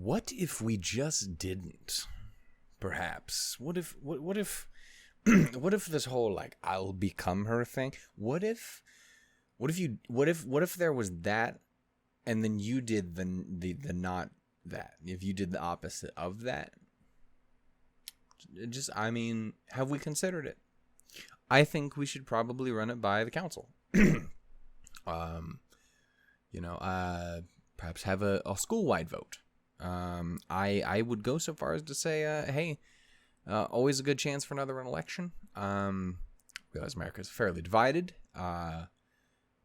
What if we just didn't? Perhaps. What if what if what if this whole like I'll become her thing? What if there was that and then you did the not that. If you did the opposite of that? Have we considered it? I think we should probably run it by the council. Perhaps have a school-wide vote. I would go so far as to say, hey, always a good chance for another election. Realize America's fairly divided, but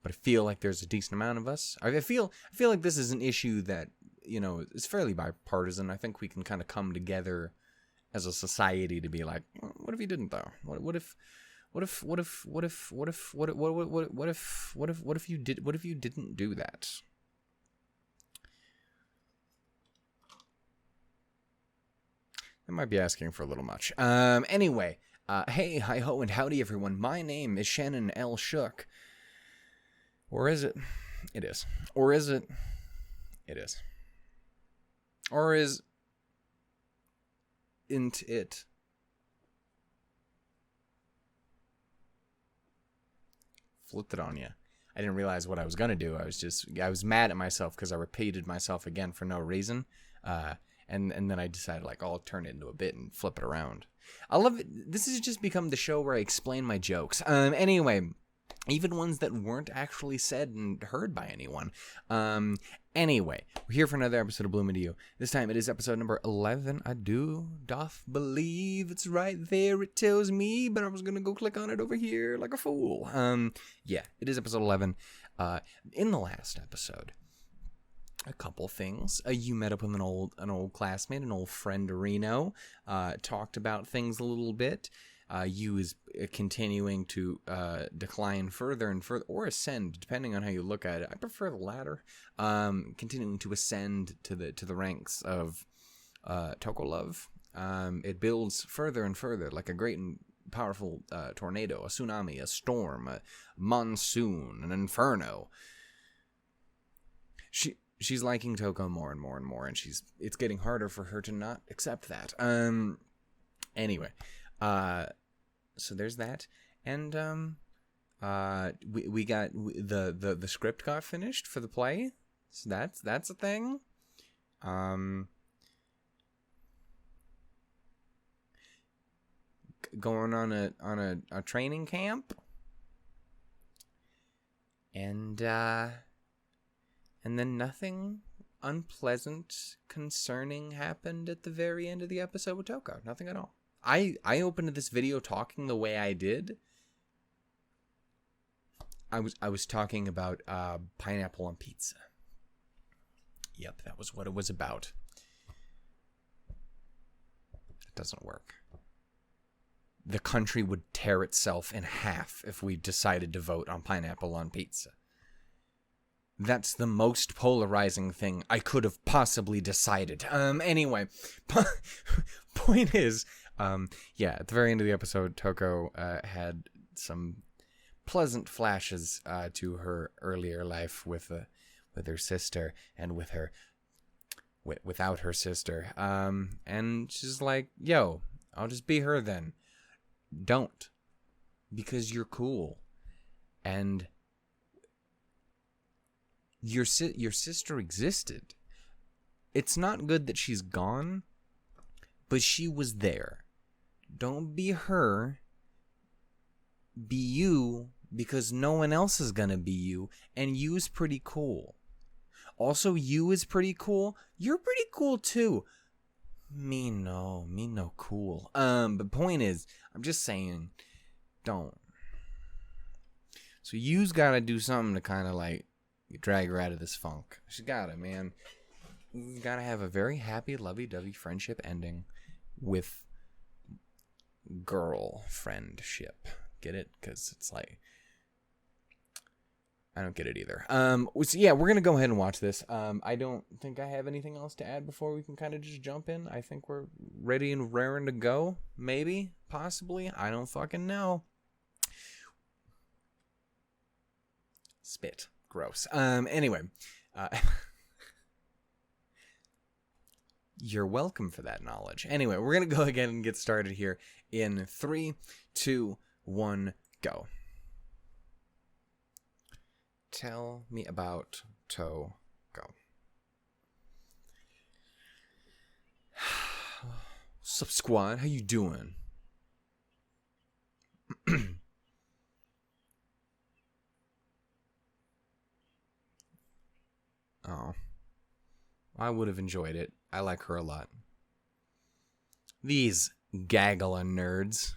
I feel like there's a decent amount of us. I feel like this is an issue that is fairly bipartisan. I think we can kind of come together as a society to be like, what if you didn't though? What if you didn't do that? I might be asking for a little much. Anyway, hey, hi ho, and howdy everyone. My name is Shannon L. Shook. Or is it? It is. Or is it? It is. Or is isn't it? Flipped it on you. I didn't realize what I was gonna do. I was mad at myself because I repeated myself again for no reason. And then I decided like I'll turn it into a bit and flip it around. I love it. This has just become the show where I explain my jokes. Anyway, even ones that weren't actually said and heard by anyone. Anyway, we're here for another episode of Bloom Into You. This time it is episode number 11. I doth believe it's right there. It tells me, but I was gonna go click on it over here like a fool. Yeah, it is episode 11. In the last episode, a couple things. You met up with an old classmate, an old friend, Reno. Talked about things a little bit. You is continuing to decline further and further, or ascend, depending on how you look at it. I prefer the latter. Continuing to ascend to the ranks of Touko love. It builds further and further, like a great and powerful tornado, a tsunami, a storm, a monsoon, an inferno. She's liking Touko more and more and more, and it's getting harder for her to not accept that. Anyway, so there's that, and we got the script got finished for the play, so that's a thing. Going on a training camp, and then nothing unpleasant, concerning happened at the very end of the episode with Touko. Nothing at all. I opened this video talking the way I did. I was talking about pineapple on pizza. Yep, that was what it was about. It doesn't work. The country would tear itself in half if we decided to vote on pineapple on pizza. That's the most polarizing thing I could have possibly decided. Anyway, point is, yeah, at the very end of the episode, Touko had some pleasant flashes to her earlier life with her sister and without her sister. And she's like, yo, I'll just be her then. Don't. Because you're cool. And your sister existed. It's not good that she's gone, but she was there. Don't be her. Be you, because no one else is gonna be you, and you is pretty cool. Also, you is pretty cool. You're pretty cool too. Me no cool. But point is, I'm just saying, don't. So you's gotta do something to kind of like drag her out of this funk. She gotta, man. You gotta have a very happy, lovey-dovey friendship ending with girl friendship. Get it? Because it's like, I don't get it either. So yeah, we're gonna go ahead and watch this. I don't think I have anything else to add before we can kind of just jump in. I think we're ready and raring to go. Maybe, possibly. I don't fucking know. Spit. Gross. Anyway. You're welcome for that knowledge. Anyway, we're going to go again and get started here in 3, 2, 1, go. Tell me about Touko. What's up, squad? How you doing? Oh. I would have enjoyed it. I like her a lot. These gaggle of nerds.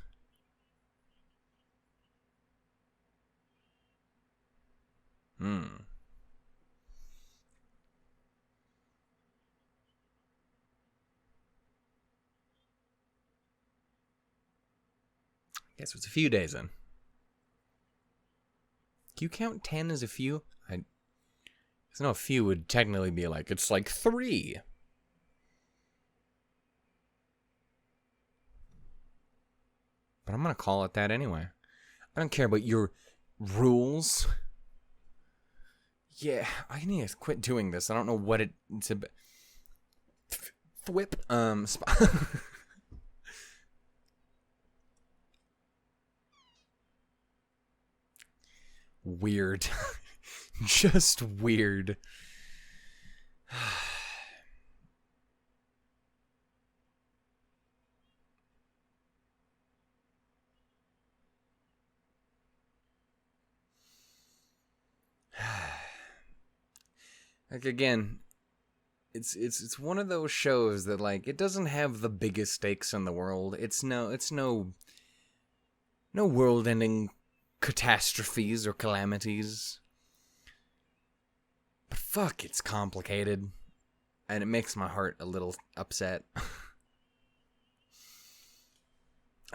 Guess it's a few days in. Can you count 10 as a few? Because no, a few would technically be like, it's like 3. But I'm going to call it that anyway. I don't care about your rules. Yeah, I need to quit doing this. I don't know what it's about. Thwip. Weird. Just weird. Like, again, it's one of those shows that, like, it doesn't have the biggest stakes in the world. It's no world-ending catastrophes or calamities. But fuck, it's complicated. And it makes my heart a little upset.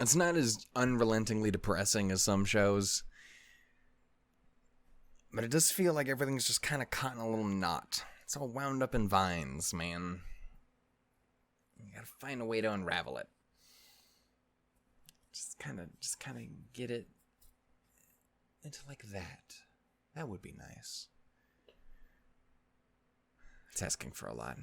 It's not as unrelentingly depressing as some shows. But it does feel like everything's just kind of caught in a little knot. It's all wound up in vines, man. You gotta find a way to unravel it. Just kind of get it into like that. That would be nice. It's asking for a lot.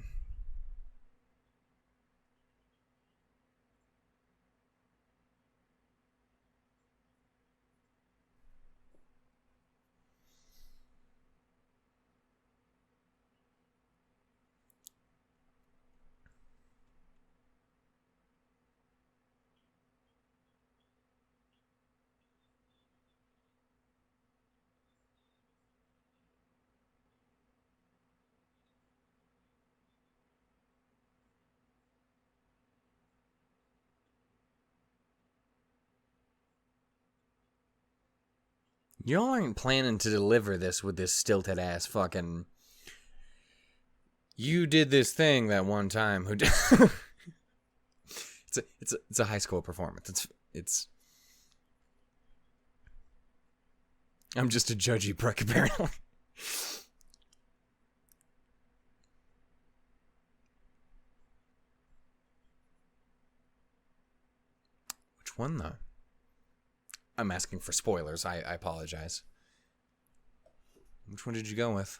Y'all aren't planning to deliver this with this stilted ass fucking. You did this thing that one time. Who did? It's a high school performance. It's. I'm just a judgy prick apparently. Which one though? I'm asking for spoilers. I apologize. Which one did you go with?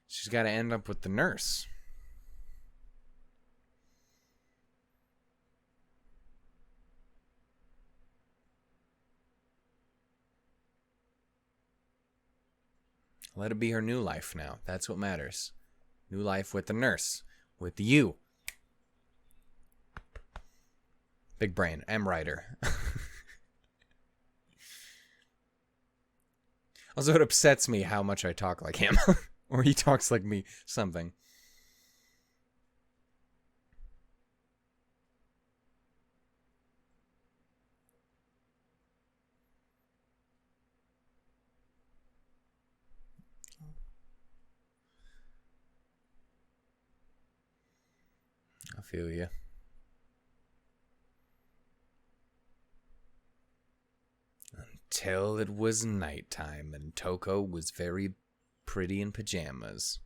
She's got to end up with the nurse. Let it be her new life now. That's what matters. New life with the nurse. With you. Big brain. M. Writer. Also, it upsets me how much I talk like him. Or he talks like me. Something. I feel you. Until it was nighttime and Touko was very pretty in pajamas.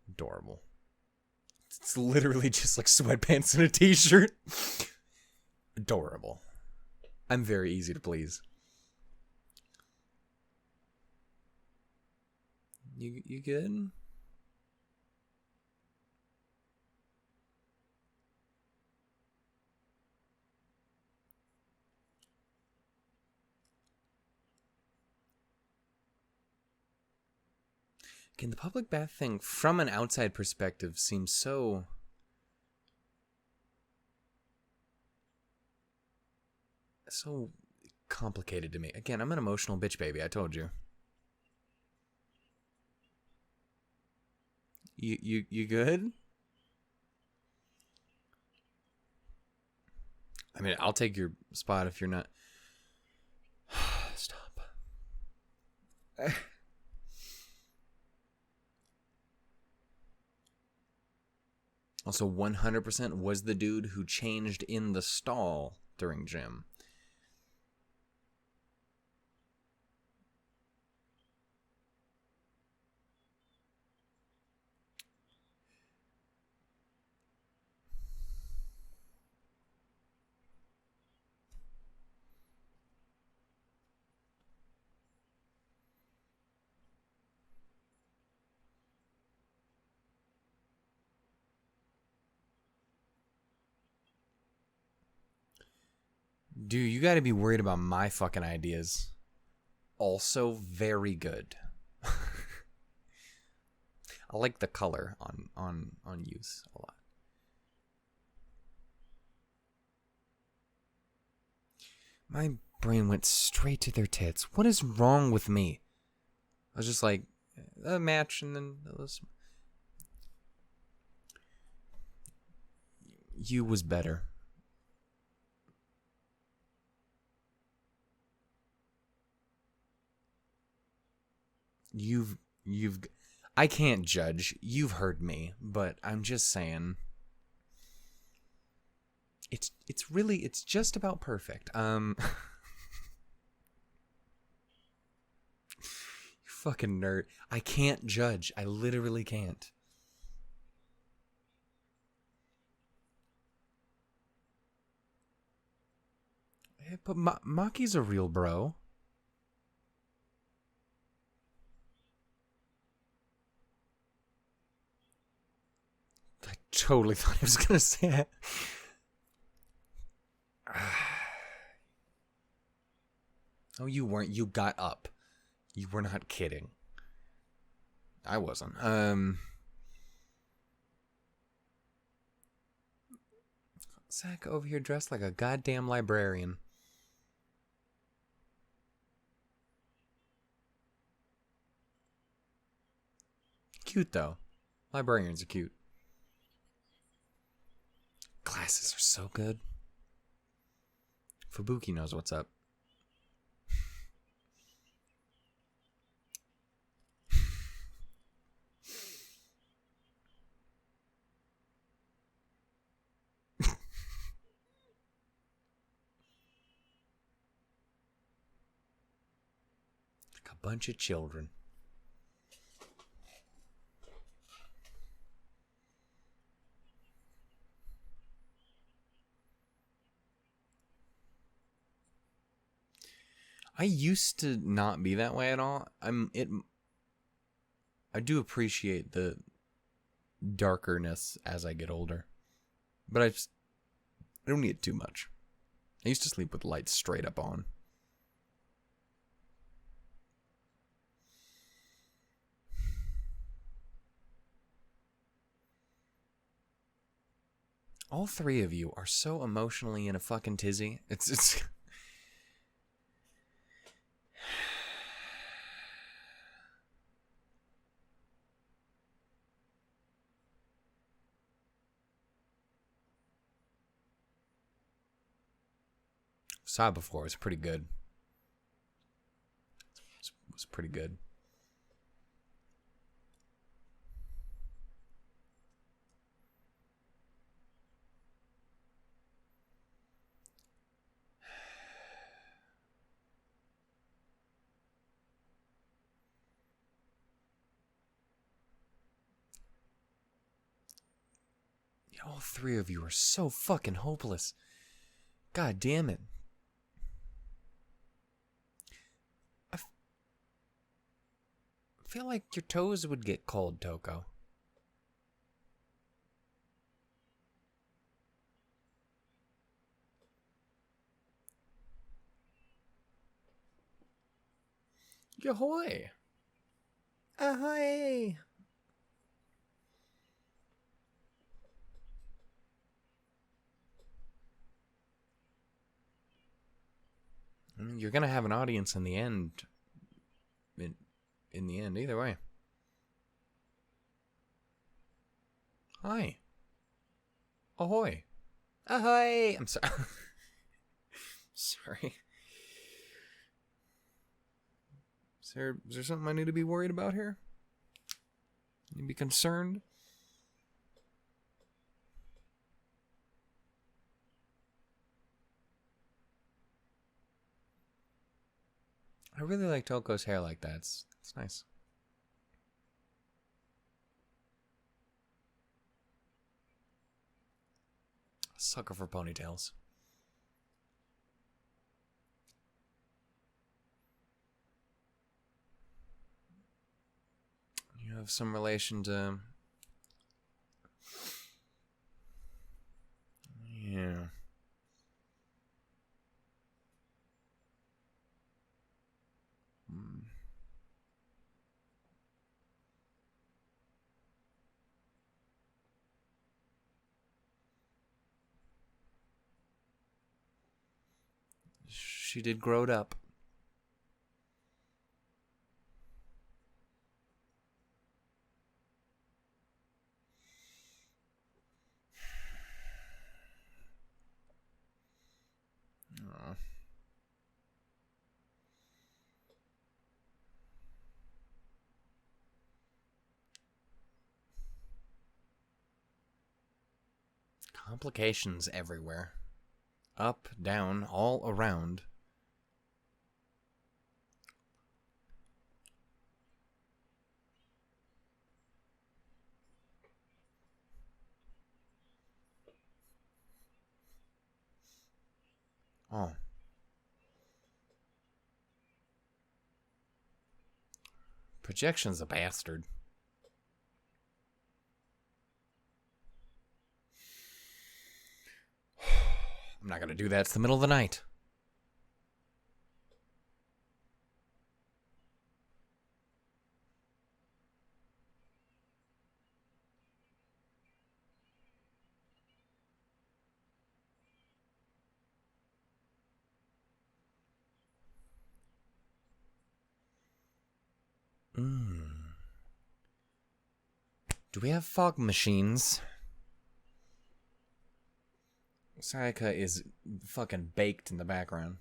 Adorable. It's literally just like sweatpants and a t-shirt. Adorable. I'm very easy to please. You good? Again, the public bath thing, from an outside perspective, seems so complicated to me. Again, I'm an emotional bitch baby, I told you. You good? I mean, I'll take your spot if you're not. Stop. Also, 100% was the dude who changed in the stall during gym. Dude, you gotta be worried about my fucking ideas. Also very good. I like the color on use a lot. My brain went straight to their tits. What is wrong with me? I was just like, a match, and then it was... You was better. You've I can't judge. You've heard me, but I'm just saying it's just about perfect. You fucking nerd. I can't judge. I literally can't. Hey, but Maki's a real bro. I totally thought I was gonna say it. Oh, you weren't. You got up. You were not kidding. I wasn't. Zach over here dressed like a goddamn librarian. Cute though. Librarians are cute. Glasses are so good. Fubuki knows what's up. Like a bunch of children. I used to not be that way at all. I do appreciate the darkerness as I get older. But I don't need it too much. I used to sleep with lights straight up on. All three of you are so emotionally in a fucking tizzy. It's saw it before. It was pretty good. It was pretty good. All three of you are so fucking hopeless. God damn it. I feel like your toes would get cold, Touko. Yahoy! Ahoy! I mean, you're gonna have an audience in the end. In the end, either way. Hi. Ahoy. Ahoy! I'm sorry. Sorry. Is there something I need to be worried about here? Need to be concerned? I really like Touko's hair like that. It's nice. Sucker for ponytails. You have some relation to... Yeah. She did growed up. Aww. Complications everywhere. Up, down, all around. Oh. Projection's a bastard. I'm not gonna do that. It's the middle of the night. Do we have fog machines? Sayaka is fucking baked in the background.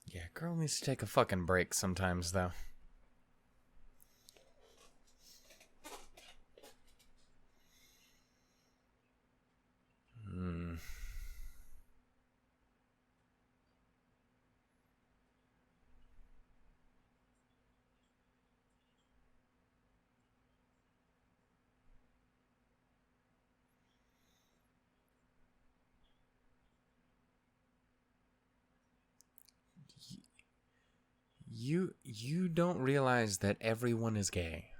Yeah, girl needs to take a fucking break sometimes, though. You don't realize that everyone is gay.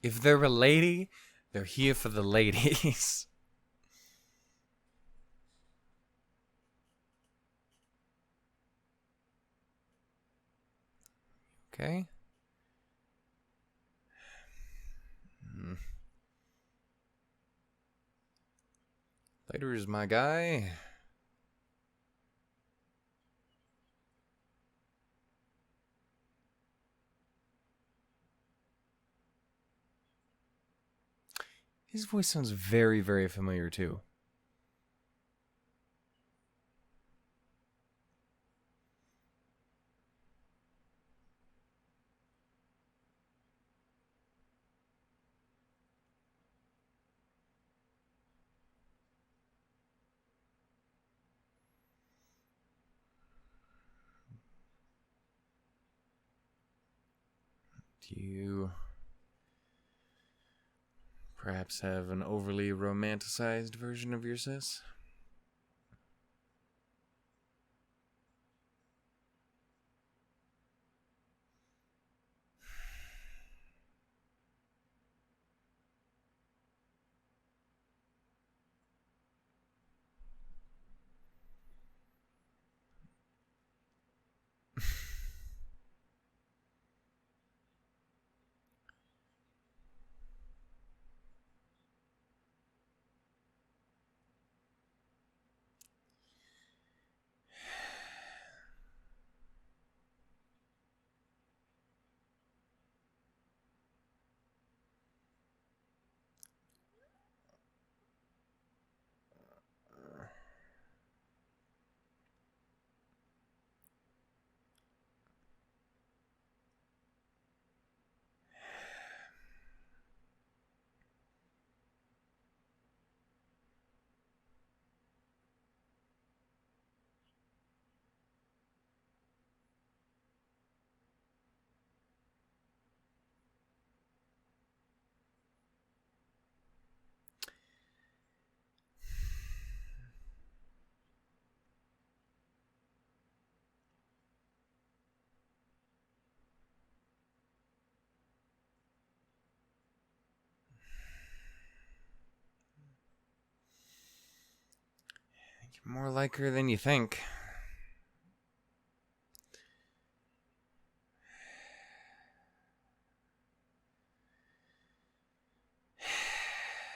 If they're a lady, they're here for the ladies. Okay? Later is my guy. His voice sounds very, very familiar, too. You perhaps have an overly romanticized version of your sis? You're more like her than you think.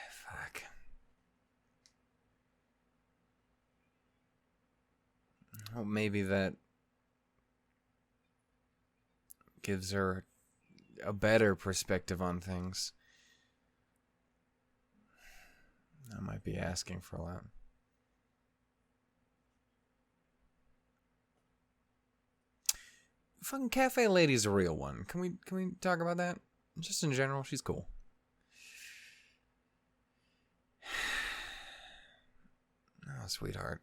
Fuck. Well, maybe that gives her a better perspective on things. I might be asking for a lot. Fucking cafe lady's a real one. Can we talk about that? Just in general, she's cool. Oh, sweetheart.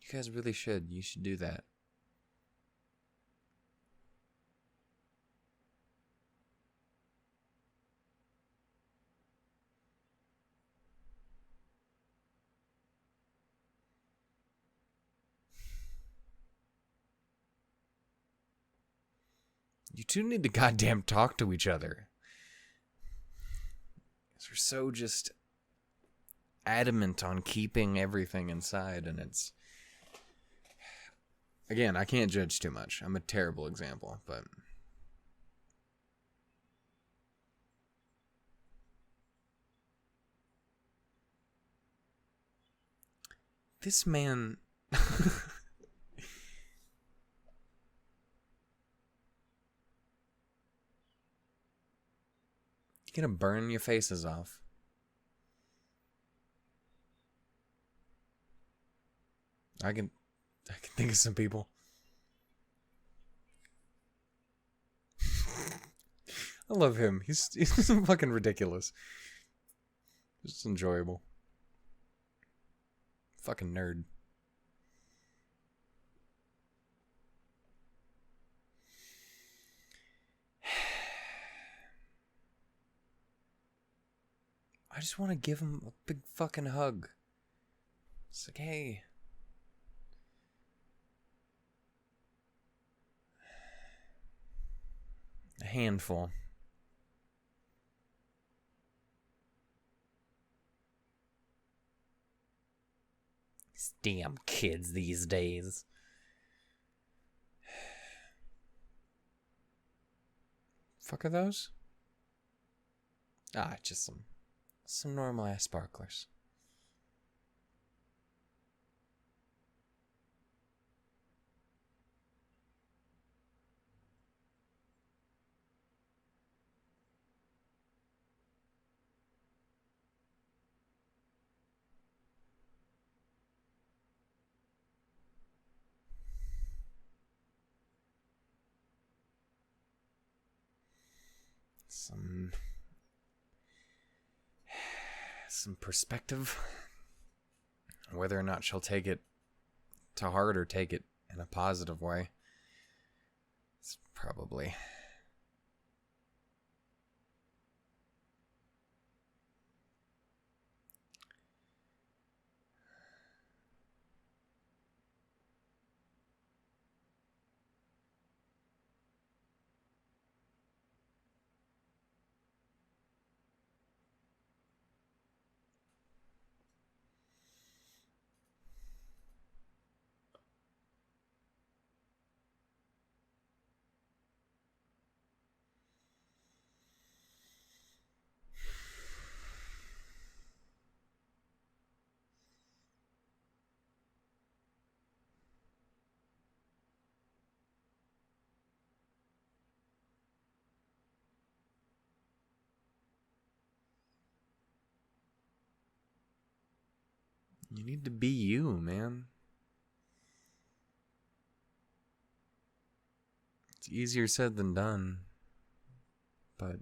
You guys really should. You should do that. You two need to goddamn talk to each other. You're so just adamant on keeping everything inside, and it's... Again, I can't judge too much. I'm a terrible example, but... This man... You're gonna burn your faces off. I can think of some people. I love him. He's fucking ridiculous. Just enjoyable. Fucking nerd. I just want to give him a big fucking hug. It's like, hey. A handful. These damn kids these days. Fuck are those? Ah, just some normal ass sparklers. Some perspective. Whether or not she'll take it to heart or take it in a positive way, it's probably... You need to be you, man. It's easier said than done. But...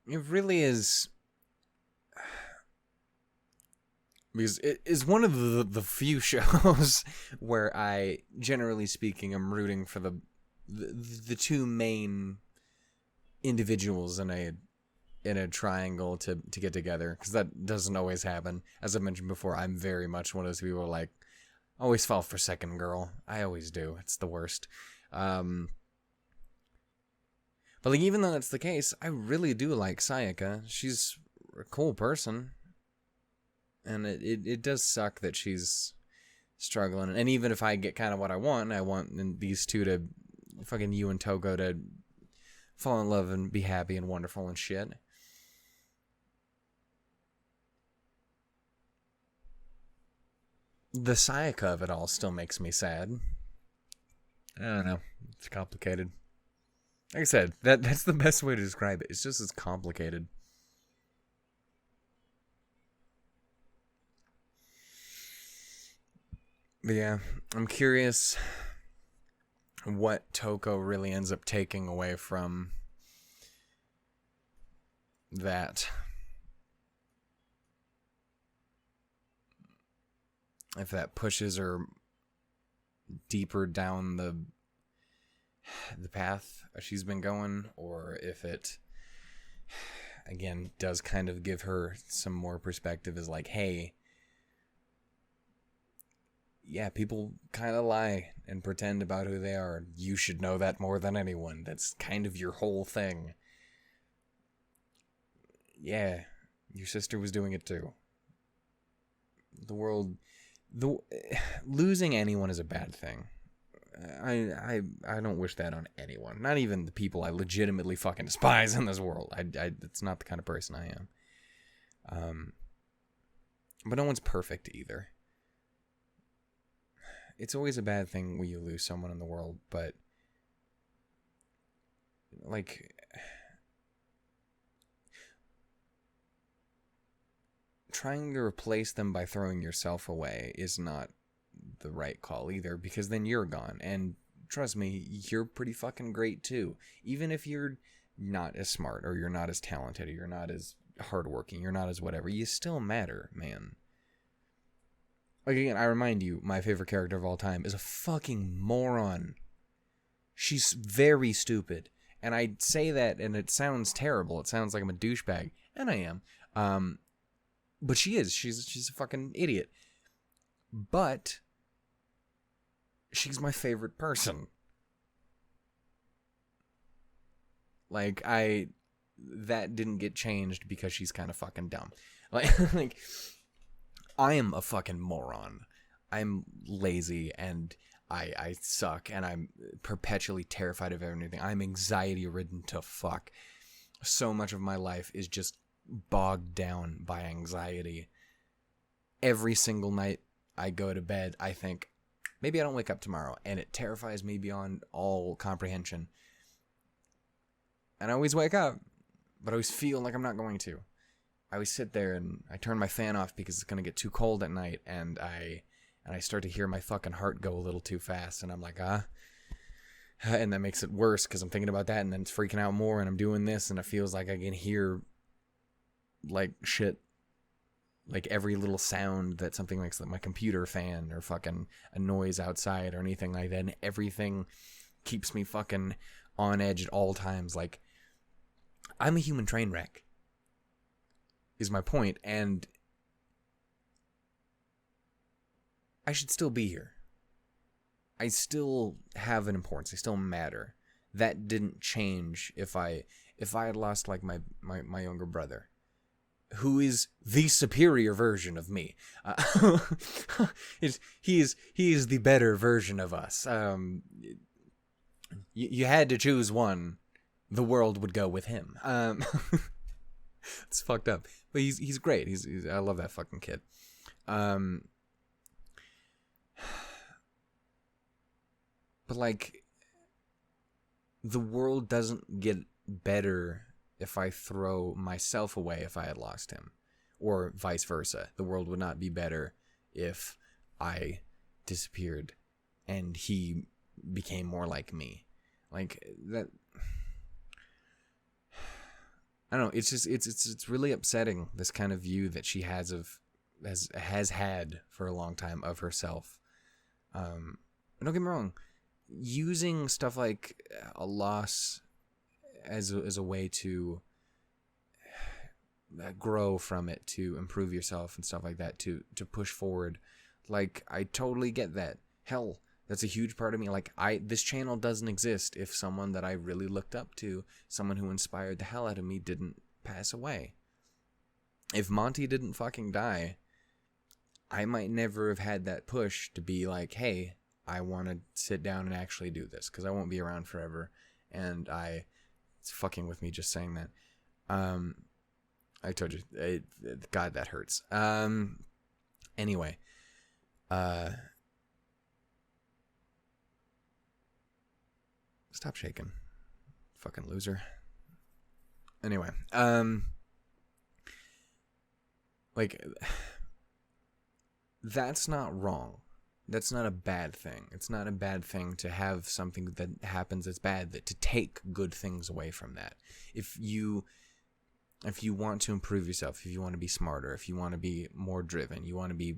It really is, because it is one of the few shows where I, generally speaking, am rooting for the two main individuals in a triangle to get together, because that doesn't always happen. As I mentioned before, I'm very much one of those people who like always fall for second girl. I always do. It's the worst. But like, even though that's the case, I really do like Sayaka. She's a cool person. And it does suck that she's struggling. And even if I get kind of what I want these two to, fucking you and Touko, to fall in love and be happy and wonderful and shit. The Sayaka of it all still makes me sad. I don't know. It's complicated. Like I said, that's the best way to describe it. It's just as complicated. But yeah, I'm curious what Touko really ends up taking away from that. If that pushes her deeper down the path she's been going, or if it, again, does kind of give her some more perspective as like, hey, yeah, people kind of lie and pretend about who they are. You should know that more than anyone. That's kind of your whole thing. Yeah, your sister was doing it too. Losing anyone is a bad thing. I don't wish that on anyone. Not even the people I legitimately fucking despise in this world. It's not the kind of person I am. But no one's perfect either. It's always a bad thing when you lose someone in the world, but like, trying to replace them by throwing yourself away is not the right call either, because then you're gone. And trust me, you're pretty fucking great too. Even if you're not as smart, or you're not as talented, or you're not as hardworking, you're not as whatever, you still matter, man. Like, again, I remind you, my favorite character of all time is a fucking moron. She's very stupid. And I say that, and it sounds terrible. It sounds like I'm a douchebag. And I am. But she is. She's a fucking idiot. But she's my favorite person. Like, that didn't get changed because she's kind of fucking dumb. Like, I am a fucking moron. I'm lazy and I suck and I'm perpetually terrified of everything. I'm anxiety ridden to fuck. So much of my life is just bogged down by anxiety. Every single night I go to bed, I think, maybe I don't wake up tomorrow, and it terrifies me beyond all comprehension. And I always wake up, but I always feel like I'm not going to. I always sit there and I turn my fan off because it's going to get too cold at night, and I start to hear my fucking heart go a little too fast, and I'm like, and that makes it worse because I'm thinking about that, and then it's freaking out more, and I'm doing this, and it feels like I can hear, like, shit, like every little sound that something makes, like my computer fan or fucking a noise outside or anything like that, and everything keeps me fucking on edge at all times. Like, I'm a human train wreck, is my point, and I should still be here. I still have an importance. I still matter. That didn't change if I had lost, like, my younger brother, who is the superior version of me. He is the better version of us. You had to choose one. The world would go with him. It's fucked up, but he's great. I love that fucking kid. But, like, the world doesn't get better if I throw myself away if I had lost him, or vice versa. The world would not be better if I disappeared and he became more like me. Like, that, I don't know, it's just, it's really upsetting, this kind of view that she has had for a long time of herself. Don't get me wrong, using stuff like a loss as a way to grow from it, to improve yourself and stuff like that, to push forward, like, I totally get that. Hell, that's a huge part of me. Like, this channel doesn't exist if someone that I really looked up to, someone who inspired the hell out of me, didn't pass away. If Monty didn't fucking die, I might never have had that push to be like, hey, I want to sit down and actually do this, because I won't be around forever, and it's fucking with me just saying that. I told you, God, that hurts. Anyway, stop shaking, fucking loser. Anyway, like, that's not wrong. That's not a bad thing. It's not a bad thing to have something that happens that's bad, to take good things away from that. If you want to improve yourself, if you want to be smarter, if you want to be more driven, you want to be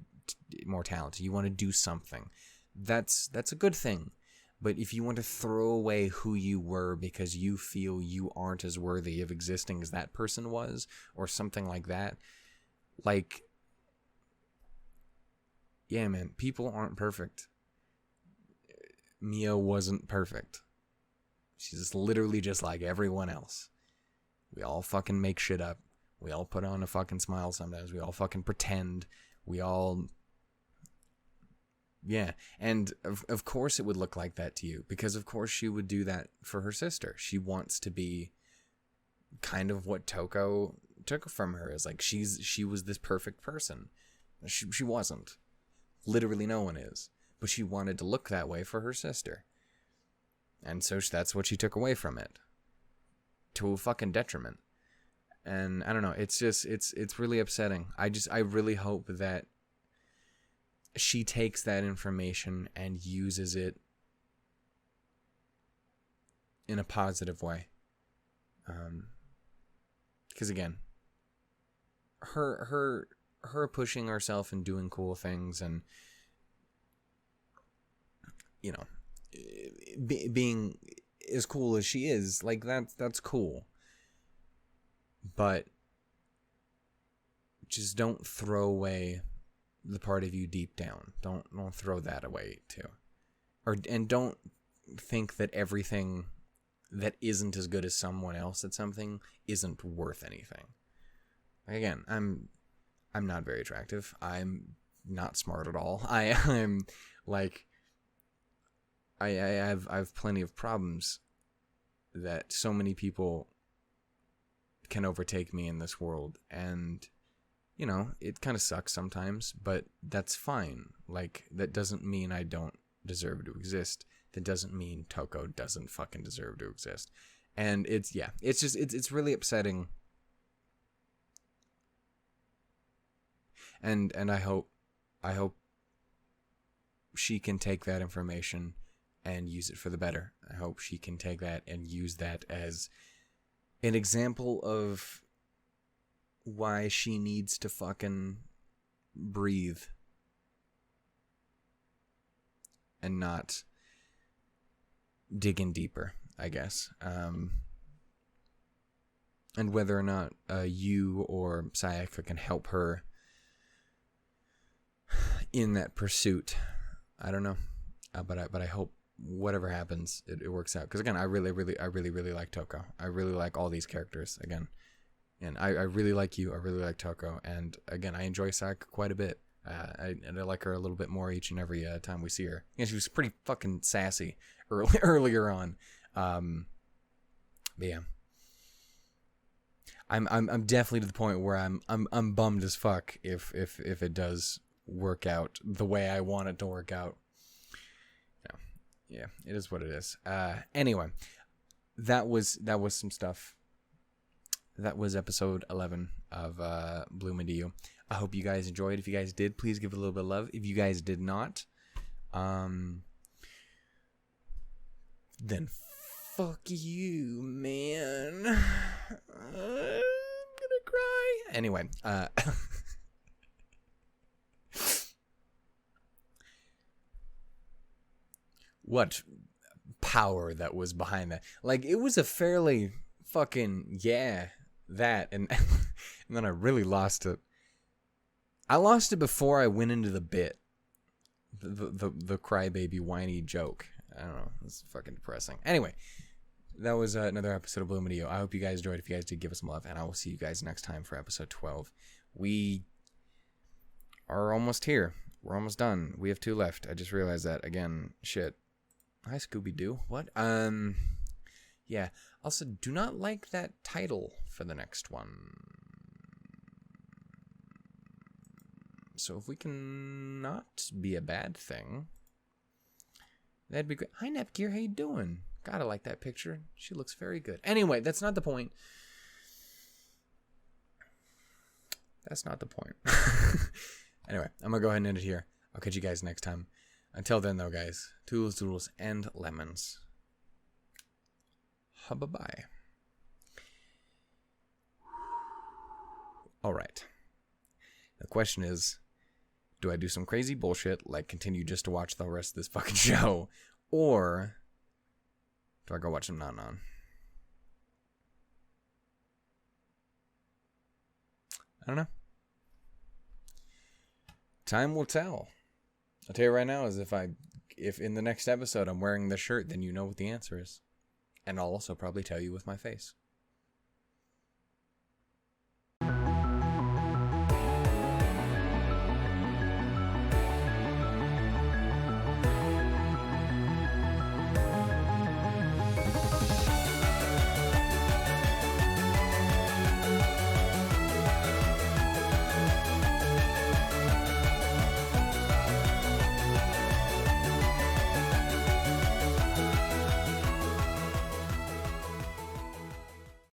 more talented, you want to do something, that's a good thing. But if you want to throw away who you were because you feel you aren't as worthy of existing as that person was, or something like that, like, yeah, man, people aren't perfect. Mia wasn't perfect. She's literally just like everyone else. We all fucking make shit up. We all put on a fucking smile sometimes. We all fucking pretend. We all... Yeah, and of course it would look like that to you, because of course she would do that for her sister. She wants to be kind of what Touko took from her, is like, she was this perfect person. She wasn't. Literally no one is. But she wanted to look that way for her sister. And so that's what she took away from it. To a fucking detriment. And I don't know, it's just, it's really upsetting. I really hope that she takes that information and uses it in a positive way. Because again, her pushing herself and doing cool things, and, you know, being as cool as she is, like, that's cool. But just don't throw away the part of you deep down. Don't throw that away too. And don't think that everything that isn't as good as someone else at something isn't worth anything. Again, I'm not very attractive. I'm not smart at all. I'm like, I have plenty of problems that so many people can overtake me in this world, and you know, it kind of sucks sometimes, but that's fine. Like, that doesn't mean I don't deserve to exist. That doesn't mean Touko doesn't fucking deserve to exist. And it's just it's really upsetting. And I hope she can take that information and use it for the better. I hope she can take that and use that as an example of why she needs to fucking breathe and not dig in deeper, I guess. And whether or not you or Sayaka can help her in that pursuit, I don't know. But I hope whatever happens, it works out. Because again, I really like Touko. I really like all these characters again. And I really like you. I really like Touko. And again, I enjoy Sayaka quite a bit. I like her a little bit more each and every time we see her. Yeah, she was pretty fucking sassy earlier on. But yeah, I'm definitely to the point where I'm bummed as fuck if it does work out the way I want it to work out. Yeah, it is what it is. Anyway, that was some stuff. That was episode 11 of Bloom Into You. I hope you guys enjoyed. If you guys did, please give it a little bit of love. If you guys did not, then fuck you, man. I'm gonna cry. Anyway, what power that was behind that. Like, it was a fairly fucking, that, and then I really lost it. I lost it before I went into the bit. The crybaby whiny joke. I don't know. It's fucking depressing. Anyway, that was another episode of Bloom Into You. I hope you guys enjoyed. If you guys did, give us some love, and I will see you guys next time for episode 12. We are almost here. We're almost done. We have 2 left. I just realized that again. Shit. Hi, Scooby-Doo. What? Yeah. Also, do not like that title for the next one. So if we can not be a bad thing, that'd be great. Hi, Nepgear. How you doing? Gotta like that picture. She looks very good. Anyway, that's not the point. That's not the point. Anyway, I'm gonna go ahead and end it here. I'll catch you guys next time. Until then, though, guys, toodles, doodles, and lemons. Bye-bye. All right. The question is, do I do some crazy bullshit, like continue just to watch the rest of this fucking show, or do I go watch some Non-Non? I don't know. Time will tell. I'll tell you right now, if in the next episode I'm wearing this shirt, then you know what the answer is. And I'll also probably tell you with my face.